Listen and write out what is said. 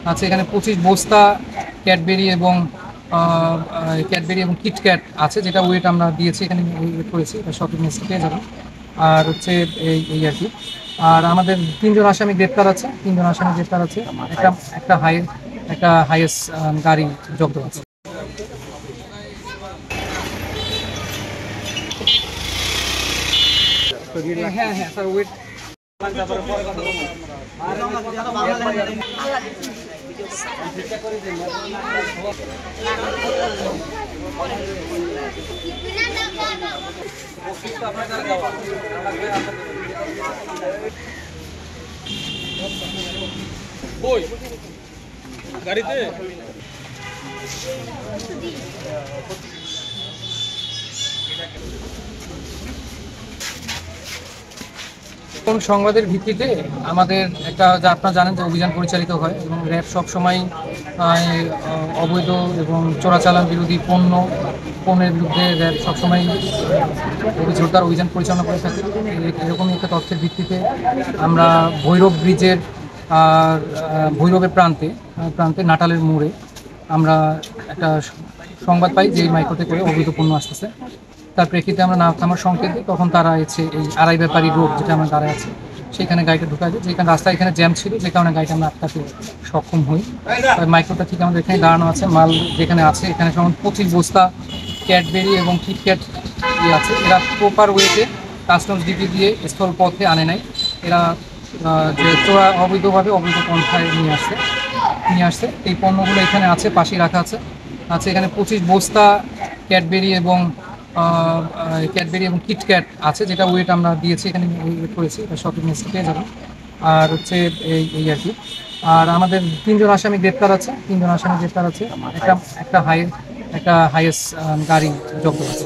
আচ্ছা, এখানে 25 বস্তা ক্যাডবেরি এবং কিটক্যাট আছে, যেটা ওয়েট আমরা দিয়েছি, এখানে ওয়েট করেছি, এটা শপিং লিস্টে পেয়ে যাবেন। আর হচ্ছে এই আর কি। আর আমাদের 3জন আসামি গ্রেপ্তার আছে, একটা হাইয়েস্ট গাড়ি জব্দ আছে। হ্যাঁ স্যার, ওয়েট গাড়িতে সংবাদের ভিত্তিতে আমাদের একটা, যা আপনারা জানেন, যে অভিযান পরিচালিত হয় এবং র্যাব সবসময় অবৈধ এবং চোরাচালান বিরোধী পণ্যের বিরুদ্ধে র্যাব সবসময় জোরদার অভিযান পরিচালনা করে থাকে। এরকমই একটা তথ্যের ভিত্তিতে আমরা ভৈরবের প্রান্তে নাটালের মোড়ে আমরা একটা সংবাদ পাই যে এই মাইক্রোতে করে অবৈধ পণ্য আসতেছে। তার প্রেক্ষিতে আমরা না থামার সংকেত দিই, তখন তারা এসে এই আড়াই ব্যাপারী রোড, যেটা আমরা দাঁড়ায় আছে, সেখানে গাড়িটা ঢুকায় দেয়। যেখানে রাস্তা এখানে জ্যাম ছিল, যে কারণে গাড়িটা আমরা আটকাতে সক্ষম হই। মাইক্রোটা ঠিক আমাদের এখানে দাঁড়ানো আছে, মাল যেখানে আছে, এখানে যেমন 25 বস্তা ক্যাডবেরি এবং কিটক্যাট আছে। এরা প্রপার ওয়েতে কাস্টমস ডিউটি দিয়ে স্থল পথে আনে নাই, এরা যে অবৈধ পন্থায় নিয়ে আসছে। এই পণ্যগুলো এখানে আছে, পাশেই রাখা আছে। এখানে 25 বস্তা ক্যাডবেরি এবং কিটক্যাট আছে, যেটা ওয়েট আমরা দিয়েছি, এখানে ওয়েট করেছি, এটা শপিং লিস্টে পেয়ে যাবেন। আর হচ্ছে এই আর কি। আর আমাদের 3জন আসামি গ্রেপ্তার আছে, একটা হাইয়েস্ট গাড়ি জব্দ আছে।